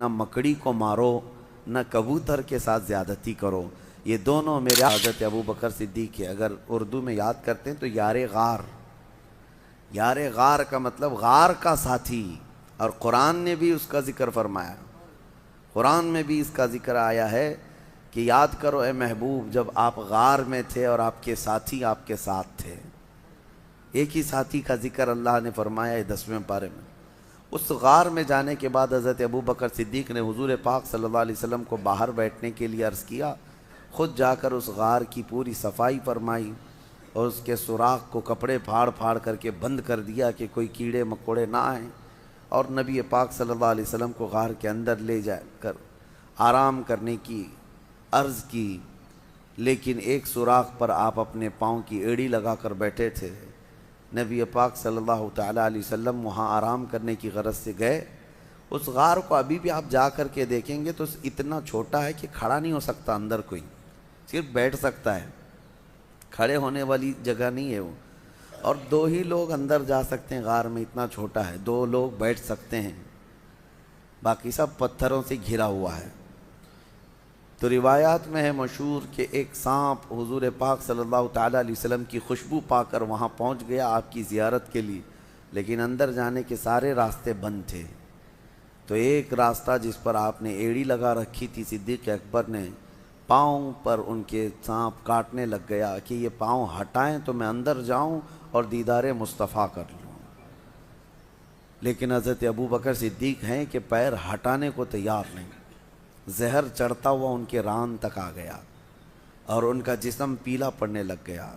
نہ مکڑی کو مارو نہ کبوتر کے ساتھ زیادتی کرو. یہ دونوں میرے حضرت ابو بکر صدیق ہے. اگر اردو میں یاد کرتے ہیں تو یار غار، یار غار کا مطلب غار کا ساتھی. اور قرآن نے بھی اس کا ذکر فرمایا، قرآن میں بھی اس کا ذکر آیا ہے کہ یاد کرو اے محبوب جب آپ غار میں تھے اور آپ کے ساتھی آپ کے ساتھ تھے. ایک ہی ساتھی کا ذکر اللہ نے فرمایا ہے 10ویں پارے میں. اس غار میں جانے کے بعد حضرت ابو بکر صدیق نے حضور پاک صلی اللہ علیہ وسلم کو باہر بیٹھنے کے لیے عرض کیا. خود جا کر اس غار کی پوری صفائی فرمائی اور اس کے سوراخ کو کپڑے پھاڑ پھاڑ کر کے بند کر دیا کہ کوئی کیڑے مکوڑے نہ آئیں. اور نبی پاک صلی اللہ علیہ وسلم کو غار کے اندر لے جا کر آرام کرنے کی عرض کی. لیکن ایک سوراخ پر آپ اپنے پاؤں کی ایڑی لگا کر بیٹھے تھے. نبی پاک صلی اللہ تعالیٰ علیہ وسلم وہاں آرام کرنے کی غرض سے گئے. اس غار کو ابھی بھی آپ جا کر کے دیکھیں گے تو اتنا چھوٹا ہے کہ کھڑا نہیں ہو سکتا اندر کوئی، صرف بیٹھ سکتا ہے، کھڑے ہونے والی جگہ نہیں ہے وہ. اور 2 ہی لوگ اندر جا سکتے ہیں غار میں، اتنا چھوٹا ہے. 2 لوگ بیٹھ سکتے ہیں، باقی سب پتھروں سے گھرا ہوا ہے. تو روایات میں ہے مشہور کہ ایک سانپ حضور پاک صلی اللہ تعالیٰ علیہ وسلم کی خوشبو پا کر وہاں پہنچ گیا آپ کی زیارت کے لیے، لیکن اندر جانے کے سارے راستے بند تھے. تو ایک راستہ جس پر آپ نے ایڑی لگا رکھی تھی صدیق اکبر نے، پاؤں پر ان کے سانپ کاٹنے لگ گیا کہ یہ پاؤں ہٹائیں تو میں اندر جاؤں اور دیدار مصطفیٰ کر لوں. لیکن حضرت ابو بکر صدیق ہیں کہ پیر ہٹانے کو تیار نہیں. زہر چڑھتا ہوا ان کے ران تک آ گیا اور ان کا جسم پیلا پڑنے لگ گیا.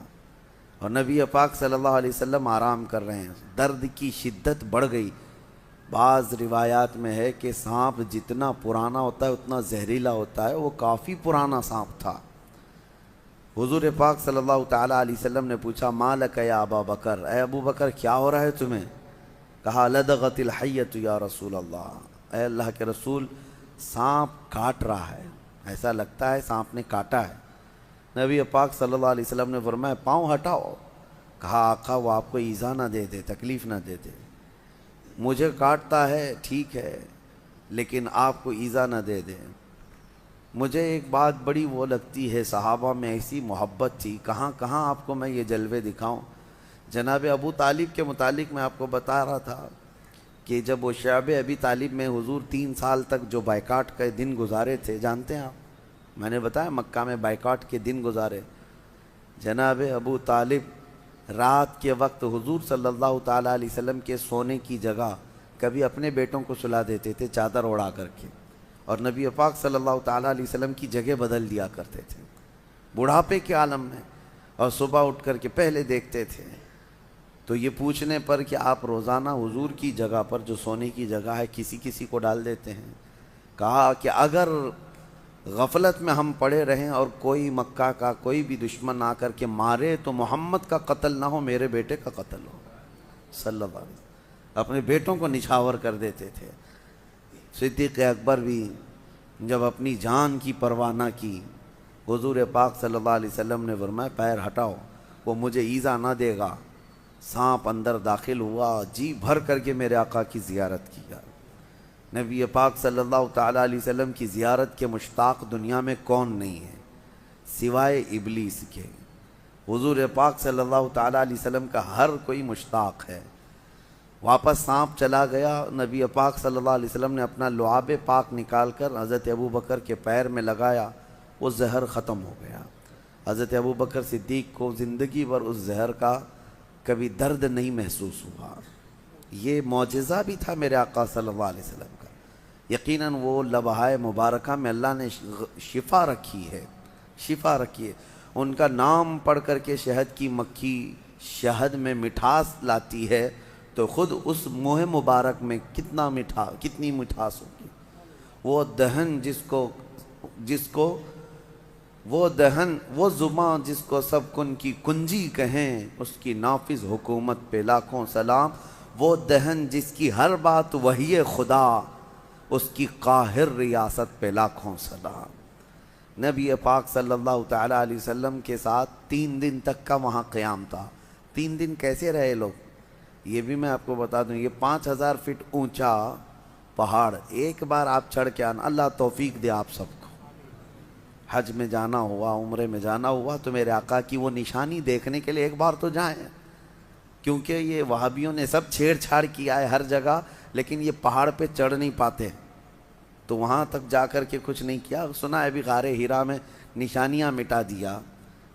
اور نبی پاک صلی اللہ علیہ وسلم آرام کر رہے ہیں. درد کی شدت بڑھ گئی. بعض روایات میں ہے کہ سانپ جتنا پرانا ہوتا ہے اتنا زہریلا ہوتا ہے. وہ کافی پرانا سانپ تھا. حضور پاک صلی اللہ تعالیٰ علیہ وسلم نے پوچھا ما لک یا ابا بکر، اے ابو بکر کیا ہو رہا ہے تمہیں؟ کہا لدغت الحیۃ یا رسول اللہ، اے اللہ کے رسول سانپ کاٹ رہا ہے، ایسا لگتا ہے سانپ نے کاٹا ہے. نبی پاک صلی اللہ علیہ وسلم نے فرمایا پاؤں ہٹاؤ. کہا آقا وہ آپ کو ایذا نہ دے دے، تکلیف نہ دے دے. مجھے کاٹتا ہے ٹھیک ہے لیکن آپ کو ایذا نہ دے دے. مجھے ایک بات بڑی وہ لگتی ہے، صحابہ میں ایسی محبت تھی، کہاں کہاں آپ کو میں یہ جلوے دکھاؤں. جناب ابو طالب کے متعلق میں آپ کو بتا رہا تھا کہ جب وہ شعب ابی طالب میں حضور 3 سال تک جو بائیکاٹ کے دن گزارے تھے، جانتے ہیں آپ، میں نے بتایا مکہ میں بائیکاٹ کے دن گزارے. جناب ابو طالب رات کے وقت حضور صلی اللہ تعالیٰ علیہ وسلم کے سونے کی جگہ کبھی اپنے بیٹوں کو سلا دیتے تھے چادر اڑا کر کے، اور نبی پاک صلی اللہ تعالیٰ علیہ وسلم کی جگہ بدل دیا کرتے تھے بڑھاپے کے عالم میں. اور صبح اٹھ کر کے پہلے دیکھتے تھے. تو یہ پوچھنے پر کہ آپ روزانہ حضور کی جگہ پر جو سونے کی جگہ ہے کسی کسی کو ڈال دیتے ہیں، کہا کہ اگر غفلت میں ہم پڑے رہیں اور کوئی مکہ کا کوئی بھی دشمن آ کر کے مارے تو محمد کا قتل نہ ہو، میرے بیٹے کا قتل ہو صلی اللہ علیہ وسلم. اپنے بیٹوں کو نچھاور کر دیتے تھے. صدیق اکبر بھی جب اپنی جان کی پرواہ نہ کی، حضور پاک صلی اللہ علیہ وسلم نے فرمایا پیر ہٹاؤ، وہ مجھے ایذا نہ دے گا. سانپ اندر داخل ہوا، جی بھر کر کے میرے آقا کی زیارت کیا. نبی پاک صلی اللہ تعالیٰ علیہ وسلم کی زیارت کے مشتاق دنیا میں کون نہیں ہے سوائے ابلیس کے. حضور پاک صلی اللہ تعالیٰ علیہ وسلم کا ہر کوئی مشتاق ہے. واپس سانپ چلا گیا. نبی پاک صلی اللہ علیہ وسلم نے اپنا لعاب پاک نکال کر حضرت ابو بکر کے پیر میں لگایا، وہ زہر ختم ہو گیا. حضرت ابو بکر صدیق کو زندگی بھر اس زہر کا کبھی درد نہیں محسوس ہوا. یہ معجزہ بھی تھا میرے آقا صلی اللہ علیہ وسلم کا. یقیناً وہ لمحہ مبارکہ میں اللہ نے شفا رکھی ہے، شفا رکھی ہے. ان کا نام پڑھ کر کے شہد کی مکھی شہد میں مٹھاس لاتی ہے تو خود اس منہ مبارک میں کتنی مٹھاس ہوگی. وہ دہن وہ زباں جس کو سب کن کی کنجی کہیں، اس کی نافذ حکومت پہ لاکھوں سلام. وہ دہن جس کی ہر بات وحی خدا، اس کی قاہر ریاست پہ لاکھوں سلام. نبی پاک صلی اللہ تعالیٰ علیہ وسلم کے ساتھ 3 دن تک کا وہاں قیام تھا. 3 دن کیسے رہے لوگ یہ بھی میں آپ کو بتا دوں. یہ 5000 فٹ اونچا پہاڑ ایک بار آپ چڑھ کے آنا، اللہ توفیق دے آپ سب کو، حج میں جانا ہوا، عمرے میں جانا ہوا تو میرے آقا کی وہ نشانی دیکھنے کے لیے ایک بار تو جائیں، کیونکہ یہ وہابیوں نے سب چھیڑ چھاڑ کیا ہے ہر جگہ، لیکن یہ پہاڑ پہ چڑھ نہیں پاتے، تو وہاں تک جا کر کے کچھ نہیں کیا۔ سنا ہے ابھی غار ہیرا میں نشانیاں مٹا دیا،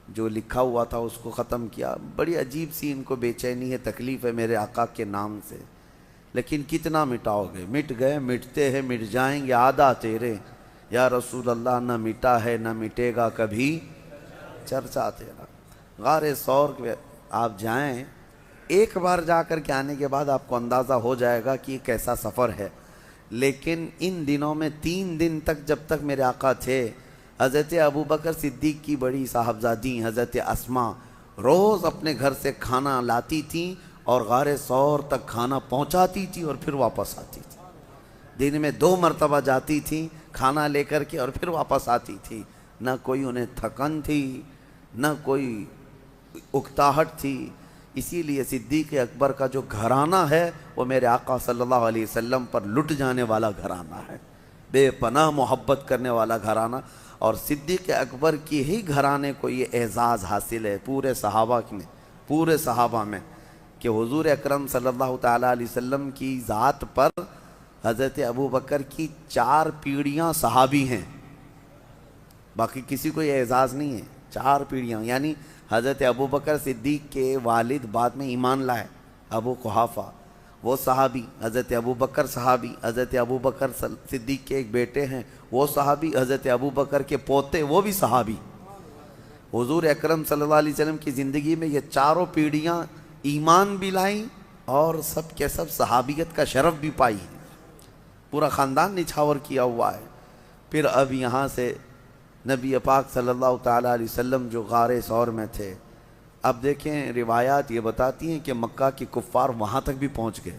جو لکھا ہوا تھا اس کو ختم کیا۔ بڑی عجیب سی ان کو بے چینی ہے، تکلیف ہے میرے آقا کے نام سے، لیکن کتنا مٹاؤ گے؟ مٹ گئے، مٹتے ہیں، مٹ جائیں گے، آدھا تیرے یا رسول اللہ، نہ مٹا ہے نہ مٹے گا کبھی چرچا تیرا۔ غار ثور کے آپ جائیں، ایک بار جا کر کے آنے کے بعد آپ کو اندازہ ہو جائے گا کہ یہ کیسا سفر ہے۔ لیکن ان دنوں میں 3 دن تک جب تک میرے آقا تھے، حضرت ابوبکر صدیق کی بڑی صاحبزادی حضرت اسما روز اپنے گھر سے کھانا لاتی تھیں اور غار ثور تک کھانا پہنچاتی تھی اور پھر واپس آتی تھی۔ دن میں 2 مرتبہ جاتی تھیں کھانا لے کر کے اور پھر واپس آتی تھی۔ نہ کوئی انہیں تھکن تھی، نہ کوئی اکتاہٹ تھی۔ اسی لیے صدیق اکبر کا جو گھرانہ ہے وہ میرے آقا صلی اللہ علیہ وسلم پر لٹ جانے والا گھرانہ ہے، بے پناہ محبت کرنے والا گھرانہ، اور صدیق اکبر کی ہی گھرانے کو یہ اعزاز حاصل ہے پورے صحابہ میں کہ حضور اکرم صلی اللہ تعالیٰ علیہ وسلم کی ذات پر حضرت ابوبکر کی 4 پیڑھیاں صحابی ہیں، باقی کسی کو یہ اعزاز نہیں ہے۔ 4 پیڑھیاں، یعنی حضرت ابوبکر صدیق کے والد بعد میں ایمان لائے، ابو قحافہ، وہ صحابی، حضرت ابوبکر صحابی، حضرت ابوبکر صدیق کے ایک بیٹے ہیں وہ صحابی، حضرت ابوبکر کے پوتے وہ بھی صحابی۔ حضور اکرم صلی اللہ علیہ وسلم کی زندگی میں یہ 4 پیڑھیاں ایمان بھی لائیں اور سب کے سب صحابیت کا شرف بھی پائی، پورا خاندان نچھاور کیا ہوا ہے۔ پھر اب یہاں سے نبی پاک صلی اللہ تعالیٰ علیہ وسلم جو غار ثور میں تھے، اب دیکھیں روایات یہ بتاتی ہیں کہ مکہ کے کفار وہاں تک بھی پہنچ گئے۔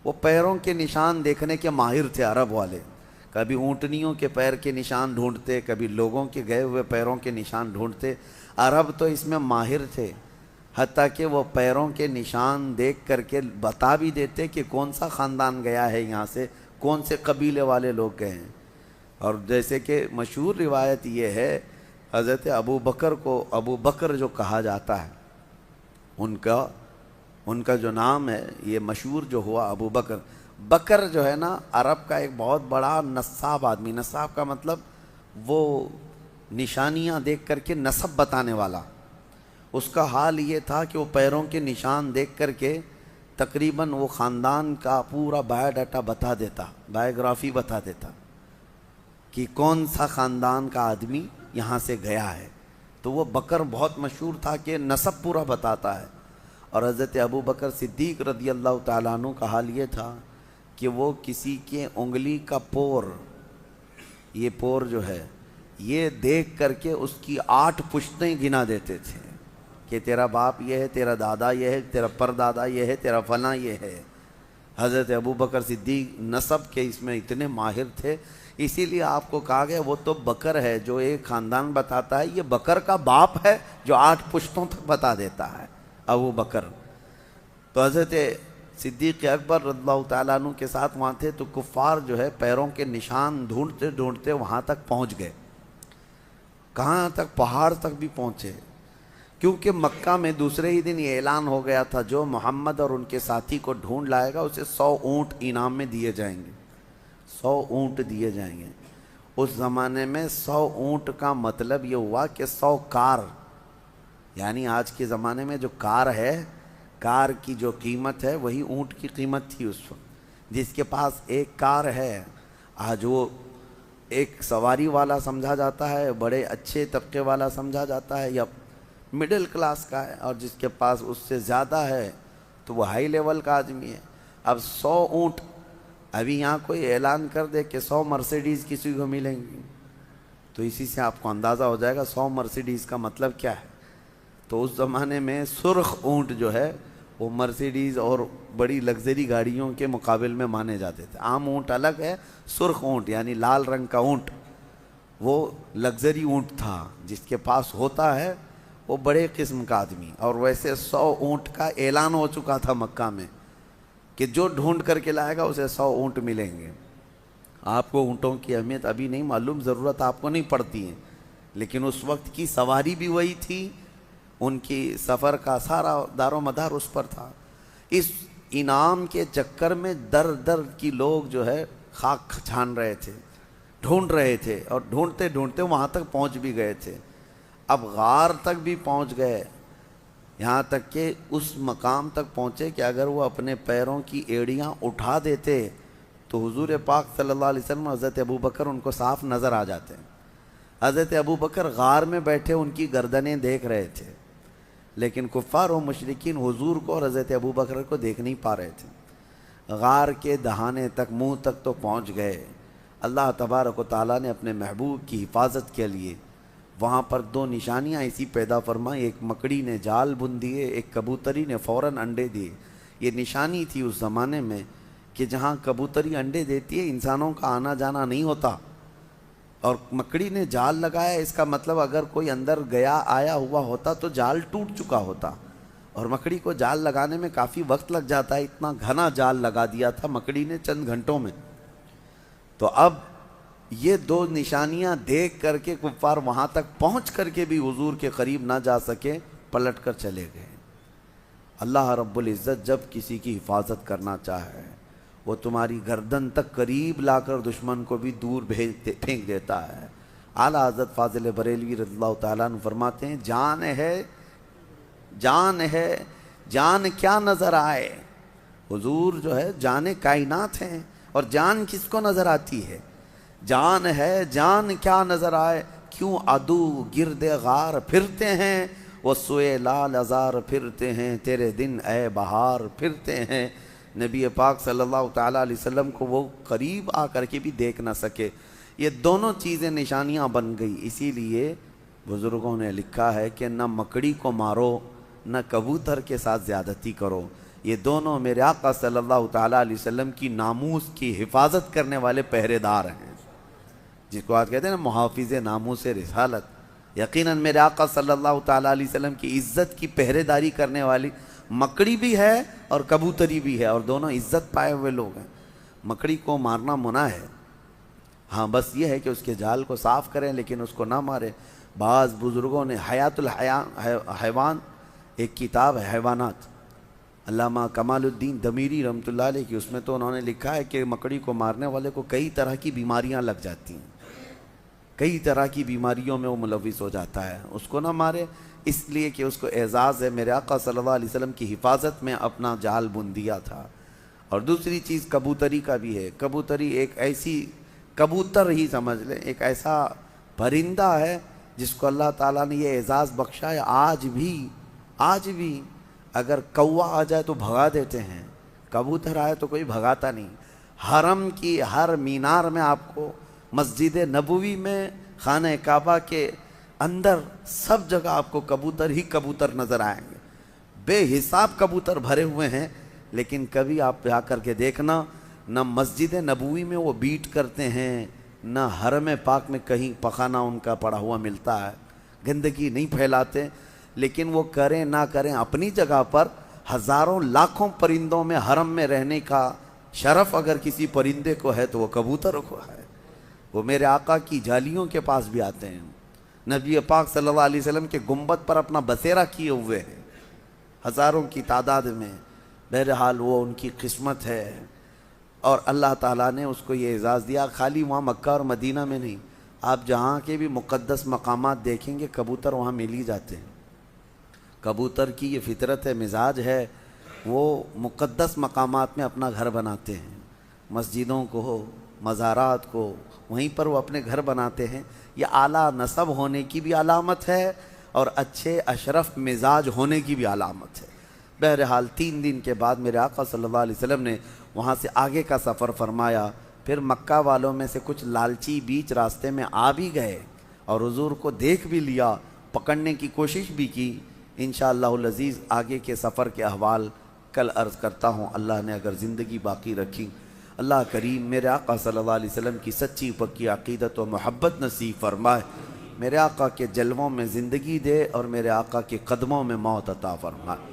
وہ پیروں کے نشان دیکھنے کے ماہر تھے عرب والے، کبھی اونٹنیوں کے پیر کے نشان ڈھونڈتے، کبھی لوگوں کے گئے ہوئے پیروں کے نشان ڈھونڈتے۔ عرب تو اس میں ماہر تھے، حتیٰ کہ وہ پیروں کے نشان دیکھ کر کے بتا بھی دیتے کہ کون سا خاندان گیا ہے یہاں سے، کون سے قبیلے والے لوگ گئے ہیں۔ اور جیسے کہ مشہور روایت یہ ہے، حضرت ابوبکر کو ابو بکر جو کہا جاتا ہے، ان کا جو نام ہے یہ مشہور جو ہوا ابو بکر۔ بکر جو ہے نا عرب کا ایک بہت بڑا نصاب آدمی، نصاب کا مطلب وہ نشانیاں دیکھ کر کے نسب بتانے والا۔ اس کا حال یہ تھا کہ وہ پیروں کے نشان دیکھ کر کے تقریباً وہ خاندان کا پورا بایو ڈاٹا بتا دیتا، بایوگرافی بتا دیتا کہ کون سا خاندان کا آدمی یہاں سے گیا ہے۔ تو وہ بکر بہت مشہور تھا کہ نسب پورا بتاتا ہے۔ اور حضرت ابوبکر صدیق رضی اللہ تعالیٰ عنہ کا حال یہ تھا کہ وہ کسی کے انگلی کا پور، یہ پور جو ہے، یہ دیکھ کر کے اس کی 8 پشتیں گنا دیتے تھے کہ تیرا باپ یہ ہے، تیرا دادا یہ ہے، تیرا پردادا یہ ہے، تیرا فلاں یہ ہے۔ حضرت ابوبکر صدیق نسب کے اس میں اتنے ماہر تھے، اسی لیے آپ کو کہا گیا وہ تو بکر ہے جو ایک خاندان بتاتا ہے، یہ بکر کا باپ ہے جو 8 پشتوں تک بتا دیتا ہے، ابو بکر۔ تو حضرت صدیق اکبر رضی اللہ تعالیٰ عنہ کے ساتھ وہاں تھے، تو کفار جو ہے پیروں کے نشان ڈھونڈتے ڈھونڈتے وہاں تک پہنچ گئے۔ کہاں تک؟ پہاڑ تک بھی پہنچے، کیونکہ مکہ میں دوسرے ہی دن یہ اعلان ہو گیا تھا جو محمد اور ان کے ساتھی کو ڈھونڈ لائے گا اسے 100 اونٹ انعام میں دیے جائیں گے، 100 اونٹ دیے جائیں گے۔ اس زمانے میں 100 اونٹ کا مطلب یہ ہوا کہ 100 کار، یعنی آج کے زمانے میں جو کار ہے، کار کی جو قیمت ہے وہی اونٹ کی قیمت تھی اس وقت۔ جس کے پاس ایک کار ہے آج وہ ایک سواری والا سمجھا جاتا ہے، بڑے اچھے طبقے والا سمجھا جاتا ہے یا مڈل کلاس کا ہے، اور جس کے پاس اس سے زیادہ ہے تو وہ ہائی لیول کا آدمی ہے۔ اب 100 اونٹ، ابھی یہاں کوئی اعلان کر دے کہ 100 مرسیڈیز کسی کو ملیں گی تو اسی سے آپ کو اندازہ ہو جائے گا 100 مرسیڈیز کا مطلب کیا ہے۔ تو اس زمانے میں سرخ اونٹ جو ہے وہ مرسیڈیز اور بڑی لگژری گاڑیوں کے مقابل میں مانے جاتے تھے۔ عام اونٹ الگ ہے، سرخ اونٹ یعنی لال رنگ کا اونٹ وہ لگژری اونٹ تھا، جس کے پاس ہوتا ہے وہ بڑے قسم کا آدمی۔ اور ویسے 100 اونٹ کا اعلان ہو چکا تھا مکہ میں کہ جو ڈھونڈ کر کے لائے گا اسے 100 اونٹ ملیں گے۔ آپ کو اونٹوں کی اہمیت ابھی نہیں معلوم، ضرورت آپ کو نہیں پڑتی ہے، لیکن اس وقت کی سواری بھی وہی تھی، ان کی سفر کا سارا دار و مدار اس پر تھا۔ اس انعام کے چکر میں در در کی لوگ جو ہے خاک چھان رہے تھے، ڈھونڈ رہے تھے، اور ڈھونڈتے ڈھونڈتے وہاں تک پہنچ بھی گئے تھے۔ اب غار تک بھی پہنچ گئے، یہاں تک کہ اس مقام تک پہنچے کہ اگر وہ اپنے پیروں کی ایڑیاں اٹھا دیتے تو حضور پاک صلی اللہ علیہ وسلم اور حضرت ابوبکر ان کو صاف نظر آ جاتے ہیں۔ حضرت ابوبکر غار میں بیٹھے ان کی گردنیں دیکھ رہے تھے، لیکن کفار و مشرکین حضور کو اور حضرت ابوبکر کو دیکھ نہیں پا رہے تھے۔ غار کے دہانے تک، منہ تک تو پہنچ گئے۔ اللہ تبارک و تعالیٰ نے اپنے محبوب کی حفاظت کے لیے وہاں پر دو نشانیاں ایسی پیدا فرمائیں، ایک مکڑی نے جال بن دیے، ایک کبوتری نے فوراً انڈے دیے۔ یہ نشانی تھی اس زمانے میں کہ جہاں کبوتری انڈے دیتی ہے انسانوں کا آنا جانا نہیں ہوتا، اور مکڑی نے جال لگایا، اس کا مطلب اگر کوئی اندر گیا آیا ہوا ہوتا تو جال ٹوٹ چکا ہوتا، اور مکڑی کو جال لگانے میں کافی وقت لگ جاتا ہے، اتنا گھنا جال لگا دیا تھا مکڑی نے چند گھنٹوں میں۔ تو اب یہ دو نشانیاں دیکھ کر کے کفار وہاں تک پہنچ کر کے بھی حضور کے قریب نہ جا سکے، پلٹ کر چلے گئے۔ اللہ رب العزت جب کسی کی حفاظت کرنا چاہے وہ تمہاری گردن تک قریب لا کر دشمن کو بھی دور پھینک دیتا ہے۔ اعلیٰ حضرت فاضل بریلوی رضی اللہ تعالیٰ عنہ فرماتے ہیں، جان ہے جان ہے جان کیا نظر آئے۔ حضور جو ہے جان کائنات ہیں، اور جان کس کو نظر آتی ہے؟ جان ہے جان کیا نظر آئے، کیوں عدو گرد غار پھرتے ہیں، وہ سوئے لال ازار پھرتے ہیں، تیرے دن اے بہار پھرتے ہیں۔ نبی پاک صلی اللہ تعالیٰ علیہ وسلم کو وہ قریب آ کر کے بھی دیکھ نہ سکے۔ یہ دونوں چیزیں نشانیاں بن گئی۔ اسی لیے بزرگوں نے لکھا ہے کہ نہ مکڑی کو مارو نہ کبوتر کے ساتھ زیادتی کرو، یہ دونوں میرے آقا صلی اللہ تعالیٰ علیہ وسلم کی ناموس کی حفاظت کرنے والے پہرے دار ہیں، جس کو آج کہتے ہیں نا محافظ ناموس رسالت۔ یقیناً میرے آقا صلی اللہ تعالیٰ علیہ وسلم کی عزت کی پہرے داری کرنے والی مکڑی بھی ہے اور کبوتری بھی ہے، اور دونوں عزت پائے ہوئے لوگ ہیں۔ مکڑی کو مارنا منع ہے، ہاں بس یہ ہے کہ اس کے جال کو صاف کریں لیکن اس کو نہ مارے۔ بعض بزرگوں نے حیات الحیوان ایک کتاب ہے حیوانات، علامہ کمال الدین دمیری رحمۃ اللہ علیہ کی، اس میں تو انہوں نے لکھا ہے کہ مکڑی کو مارنے والے کو کئی طرح کی بیماریاں لگ جاتی ہیں، کئی طرح کی بیماریوں میں وہ ملوث ہو جاتا ہے، اس کو نہ مارے، اس لیے کہ اس کو اعزاز ہے میرے آقا صلی اللہ علیہ وسلم کی حفاظت میں اپنا جال بن دیا تھا۔ اور دوسری چیز کبوتری کا بھی ہے۔ کبوتری ایک ایسی، کبوتر ہی سمجھ لیں، ایک ایسا پرندہ ہے جس کو اللہ تعالیٰ نے یہ اعزاز بخشا ہے، آج بھی اگر کوا آ جائے تو بھگا دیتے ہیں، کبوتر آئے تو کوئی بھگاتا نہیں۔ حرم کی ہر مینار میں آپ کو، مسجد نبوی میں، خانہ کعبہ کے اندر، سب جگہ آپ کو کبوتر ہی کبوتر نظر آئیں گے، بے حساب کبوتر بھرے ہوئے ہیں، لیکن کبھی آپ جا کر کے دیکھنا نہ مسجد نبوی میں وہ بیٹ کرتے ہیں، نہ حرم پاک میں کہیں پخانہ ان کا پڑا ہوا ملتا ہے، گندگی نہیں پھیلاتے، لیکن وہ کریں نہ کریں اپنی جگہ پر ہزاروں لاکھوں پرندوں میں حرم میں رہنے کا شرف اگر کسی پرندے کو ہے تو وہ کبوتر کو ہے۔ وہ میرے آقا کی جالیوں کے پاس بھی آتے ہیں، نبی پاک صلی اللہ علیہ وسلم کے گنبد پر اپنا بسیرا کیے ہوئے ہیں ہزاروں کی تعداد میں۔ بہرحال وہ ان کی قسمت ہے، اور اللہ تعالیٰ نے اس کو یہ اعزاز دیا۔ خالی وہاں مکہ اور مدینہ میں نہیں، آپ جہاں کے بھی مقدس مقامات دیکھیں گے کبوتر وہاں مل ہی جاتے ہیں۔ کبوتر کی یہ فطرت ہے، مزاج ہے، وہ مقدس مقامات میں اپنا گھر بناتے ہیں، مسجدوں کو، مزارات کو، وہیں پر وہ اپنے گھر بناتے ہیں۔ یہ اعلیٰ نسب ہونے کی بھی علامت ہے اور اچھے اشرف مزاج ہونے کی بھی علامت ہے۔ بہرحال 3 دن کے بعد میرے آقا صلی اللہ علیہ وسلم نے وہاں سے آگے کا سفر فرمایا۔ پھر مکہ والوں میں سے کچھ لالچی بیچ راستے میں آ بھی گئے اور حضور کو دیکھ بھی لیا، پکڑنے کی کوشش بھی کی۔ انشاءاللہ العزیز آگے کے سفر کے احوال کل عرض کرتا ہوں، اللہ نے اگر زندگی باقی رکھی۔ اللہ کریم میرے آقا صلی اللہ علیہ وسلم کی سچی پکی عقیدت و محبت نصیب فرمائے، میرے آقا کے جلووں میں زندگی دے اور میرے آقا کے قدموں میں موت عطا فرمائے۔